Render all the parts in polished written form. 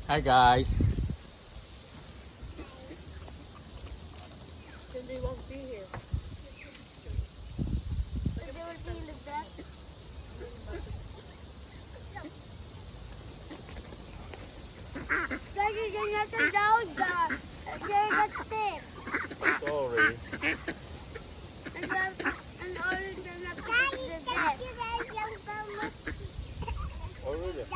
Hi guys. Then they won't be here. They will be in the back. Daddy, they're not allowed there. They're not safe. Sorry. And all they're not in the bed. Oh really?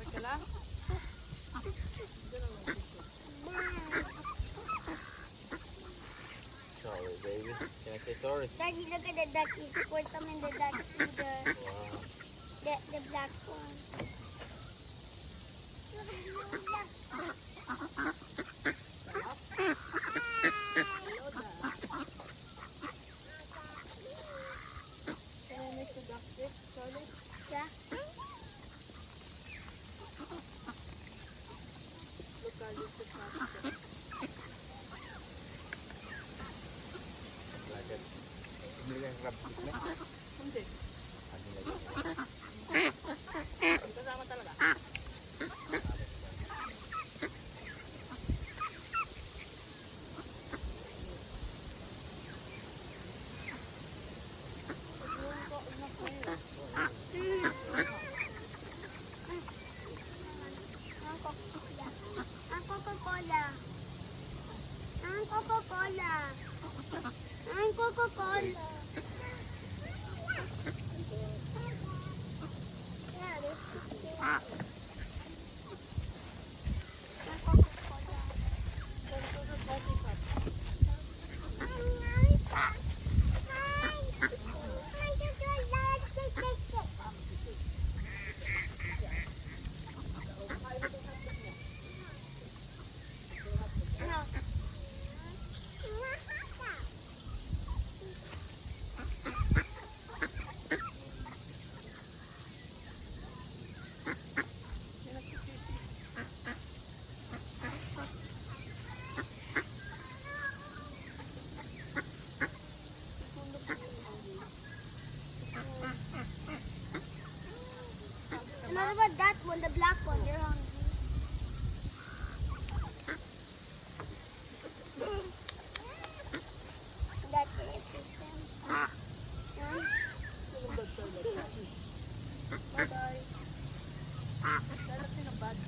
Okay lang? Sorry baby. Can I say sorry? Daddy, look at the duckies. Put them in the duck feeder. Wow. The black one. Can I make the duck stick, Charlie? Yeah. Look, I used to try to Like it. Bumili kang crab stick na? Hindi. Ano lagi? Kasama talaga. Ang Coca-Cola. Ang Coca-Cola. Ang Coca-Cola. Yeah, this is it. Ang Coca-Cola. And what about that one, the black one? They're hungry. That's it. Bye-bye. Lalap din ang bag.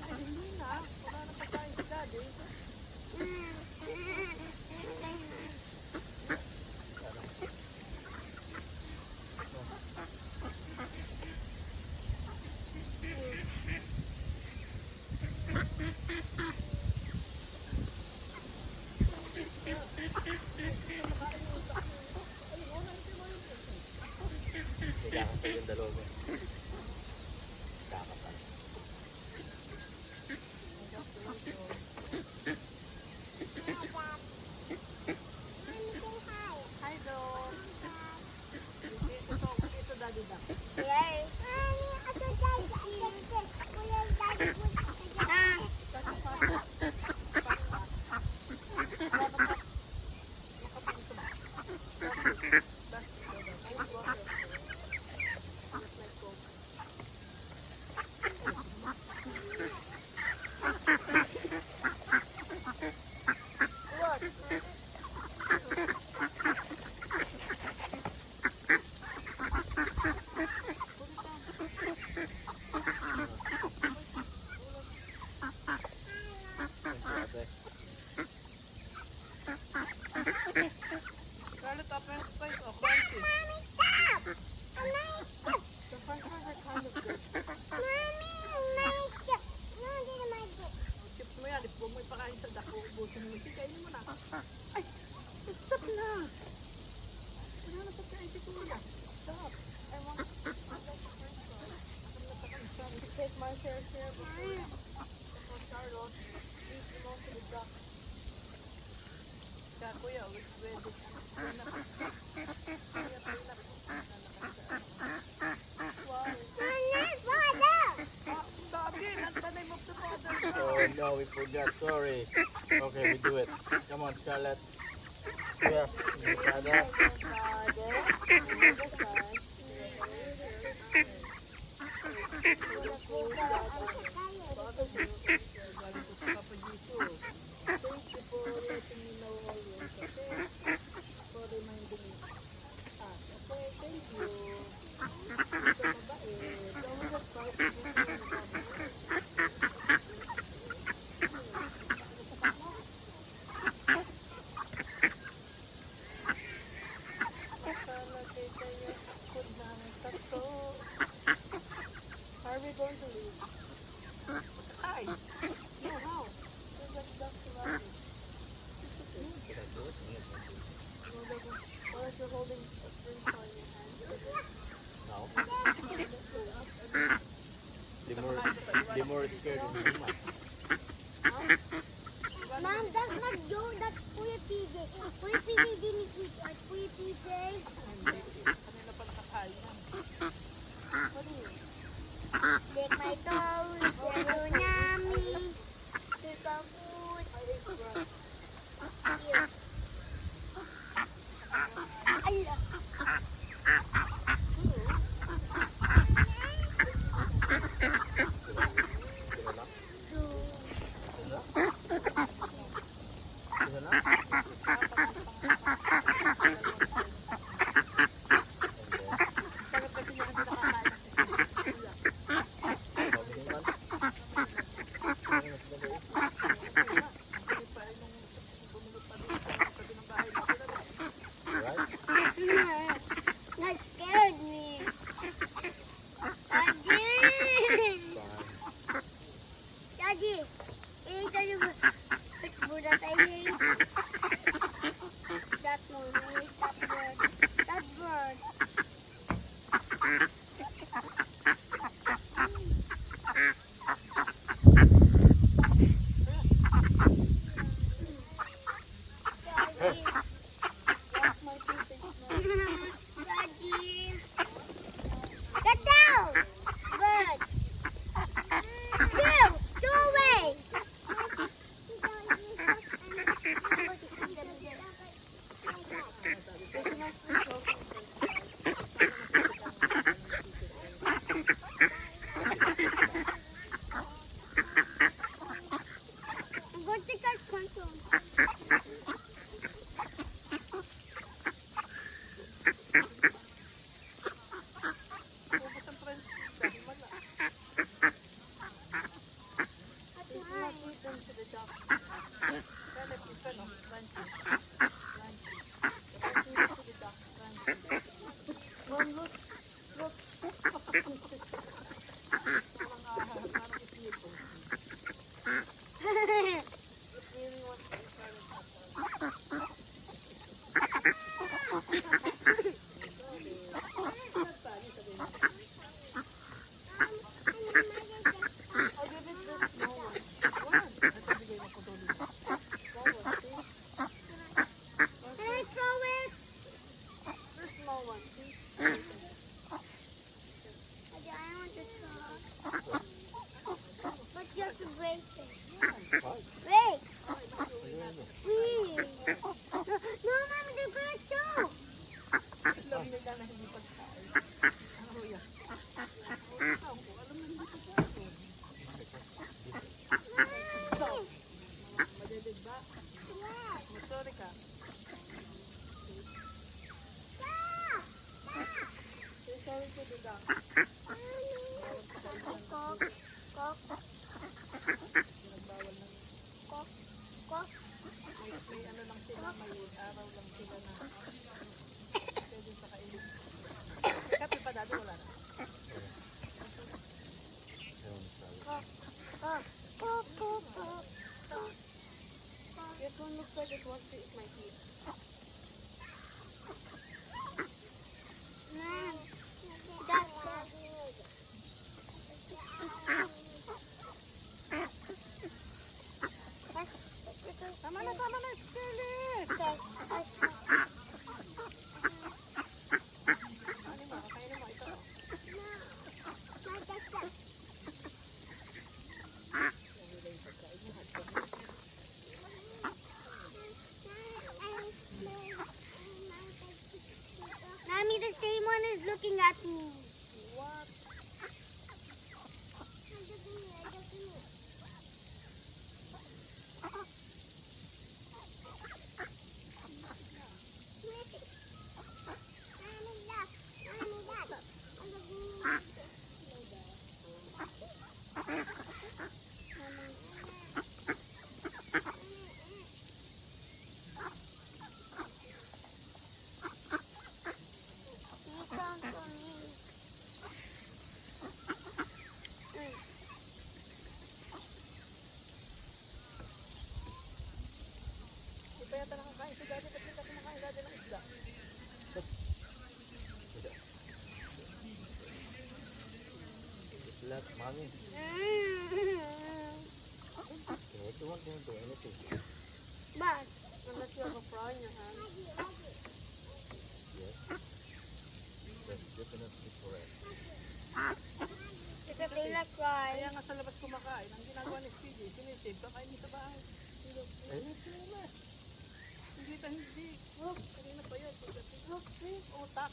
Hindi na. Wala na pa tayo sa daddy. Kailangan pa yung dalawa mo. Kakapal. Hi, Dog. Ito, daddy duck. Yes. Charlotte, up and spice or crunchy? Mommy, stop! The french fries are kind of good. Mommy, stop. No, did my book. Chip Mo yan, huwag mo ipakain sa dako. Ubusin mo. Kainin mo na. Ay, stop na. Wala na pagkain si Kuya. Stop. I want to take my fair share before Carlos eats the most of the duck. Kaya Kuya, we're ready. Clean up. Kuya, clean up. Wow. Dami, not the name of the father. Oh no, we forgot. Sorry. Okay, we do it. Come on, Scarlett. Yeah, Scarlett. Are we going to leave? Hi. No, how? There's like ducks around it. Or if you're holding a string for in your hand. No. The more scared of the human. Mom, that's not Joe, that's Kuya PJ. Kuya PJ didn't eat us. Kuya PJ. Kanina pa nakakain yan. What do you? Lick my toes, so yummy. Super food. Yes. Ay, Isa na? Bakit kasi niya kasi nakakain ng kuya? Pabigyan ka? Ano na sila ba eh? Hindi pa rin nung bumulot pa din sa tabi ng bahay natin. Right? that scared me. Daddy! Fine. Daddy, can you tell me which bird that I hate? That one, I hate that bird. That bird. Daddy. Wash my toothpaste now. Daddy. Get down! Bird. Two away. I'm going to catch control. Ubus ang friends. Dahil wala. It's not good them to the duck. Kaya nag-isa, no? Crunchy. Crunchy. Crunchy to the duck. Crunchy. Mom, look. Look. Parang isipo. It really wants to be started up. I'll give it this small one. One. Ito bigay mo ko doon. Small one, see? Can I throw it? This small one, see? Daddy, I want to throw. But you have to break it. Break. Please. No, Mommy, they're good too. Alam nila na hindi pagkain. Ano yan? Alam na hindi pagkain. Stop. Madeded ba? Sorry ka. Say sorry to the duck. Cock. Cock. Nagbawal ng Cock. Cock. may ano lang sila, may araw lang sila na pwede sa kainin. Kape pa dati wala na. Cock. Cock. Cock. Cock. Cock. This one looks like it wants to eat my feet. Mom, that's Tama na, Scarlett! Ano mo, kakainin mo ito. Mommy, the same one is looking at me. What? Ito yata nakakain si Daddy. Ba't hindi ka kumakain Daddy ng isda? Let mommy. Okay, don't want him to do anything. But Unless you have a fry in your hand. Yes. That's definitely correct. it's a favorite fry. Kaya nga sa labas kumakain. Ang ginagawa ni CJ, sinisave. Kakain dito sa bahay. Eh? Hindi ta hindi. Oh, kanina pa yun. Look, see? Utak.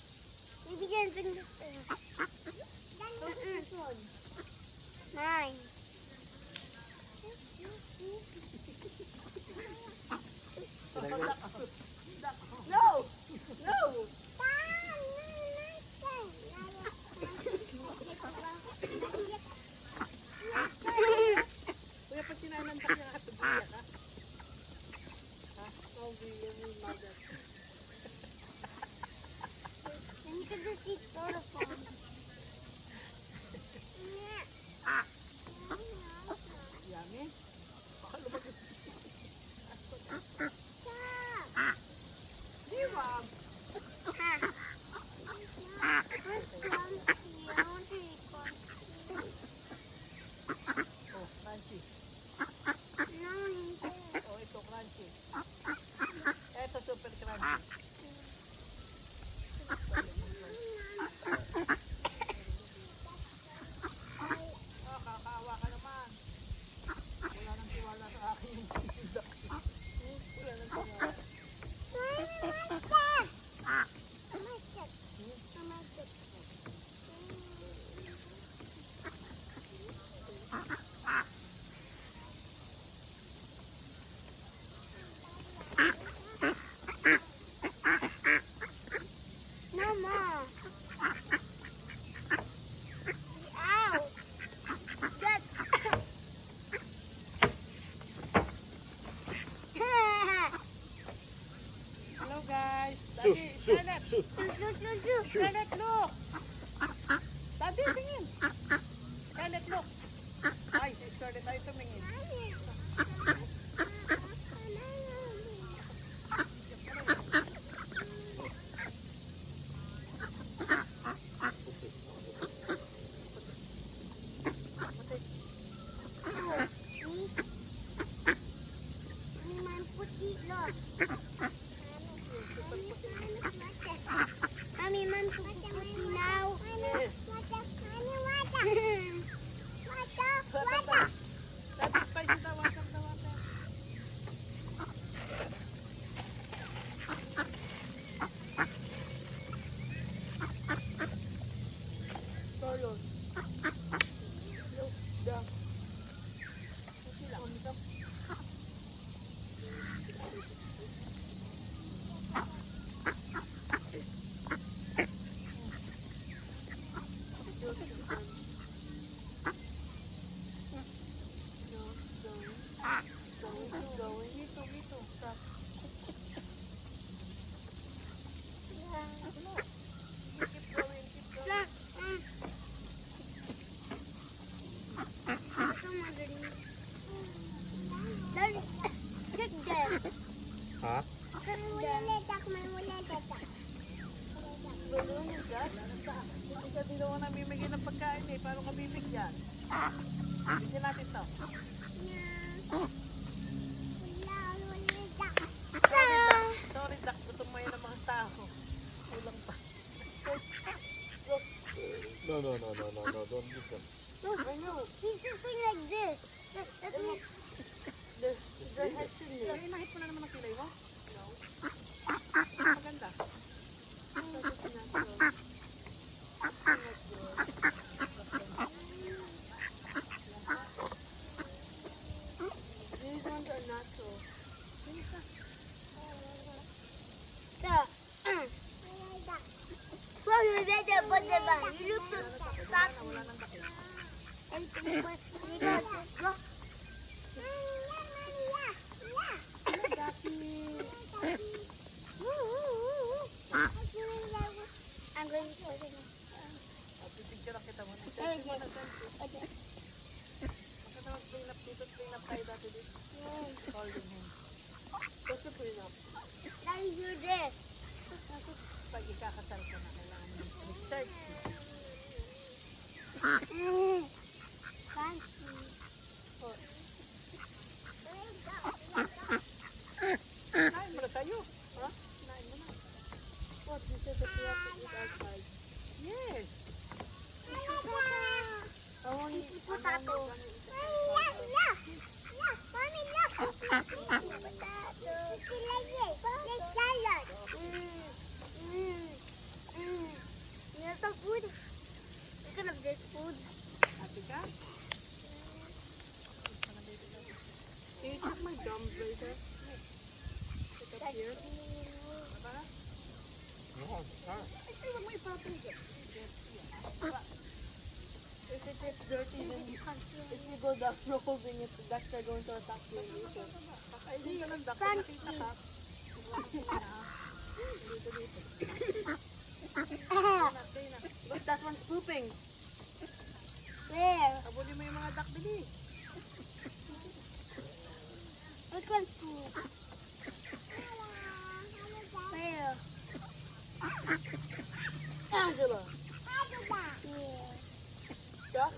We begin to this thing. This one. Mine. No! No! Kuya, pag sinanantak niya ka, tubuya ka. Ha? Oh, William, yung mother. Then you can just eat styrofoam. Yummy. Baka lumagay. Di ba? Oh, crunchy. Oh, ito, crunchy. Ito, super crunchy. Oh, kakaawa ka naman. Wala nang tiwala sa akin yung isda. Wala nang tiwala. No more. Ow. That's Hello guys. Daddy, Scarlett. Look. Scarlett, look. Daddy, tingin. Scarlett, look. Ay, si Scarlett tayo tumingin. Mommy, man, puti now. Yes. Daddy, spicy the water, the water. Carlos. Look, down. Okay lang. Check them. Ha? Muleletak, may muleletak. Balloon is that? Kasi di daw namimigay ng pagkain eh. Paano ka bibigyan? Bigyan natin to. Sorry, Dak. Gutom mo yan ng mga tao. Kulang pa. No, don't listen. Look, I know. He's just going like this. That's me. The head should be. Ay, nakit mo na naman ang kilay mo? No. Maganda. These ones are natural. Well, you made that but the back. You look so fat. And you got this. I'm going to put it in. Pipicture lang kita mo. Selfie mo na selfie. Okay. Maganda mag-clean up dito. Clean up tayo dati dito. Holding him. Gusto clean up. Now you do this. Pag ikakasal ka na, kailangan mo mag-start. Fancy. Kain mo na tayo. Ha? Kain mo na. What? You said that you have to eat outside. Yes. I want to eat Potato. Mommy, look. Potato. Like salad. You have some food? You can have this food. Happy ka? Can you check my gums later? Check up here. Diba? No, start. Ay, wag mo ipapagod. If it gets dirty, then if you go down holding it, the ducks are going to attack you later. Kakainin ka ng duck, nakita ka. Look, that one's pooping. Where? Abuli mo yung mga duck, dali. Which one's food? Where? Angela. Yeah. Duck?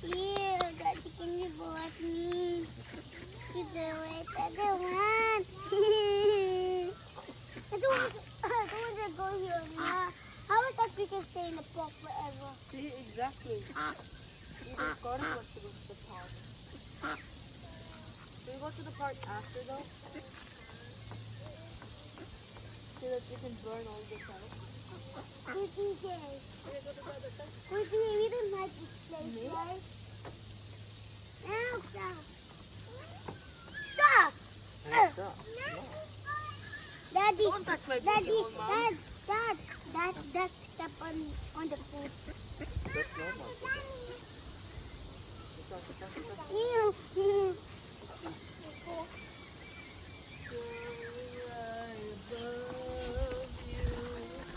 Ew, Daddy, can you watch me? You do it. I don't want. I don't want to go here now. How is that we can stay in the park forever? See, exactly. Even Scotty wants to go to the park. Can we go to the park after though? So that we can burn all this out. Who DJ? Can we go to the other side? Who DJ? We don't like this place, Me? right? Now, stop. Stop! Daddy, Don't touch my Daddy, beautiful mom. Dad, step on the food. That's normal. Ew.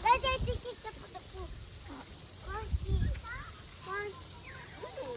Daddy, I think it's the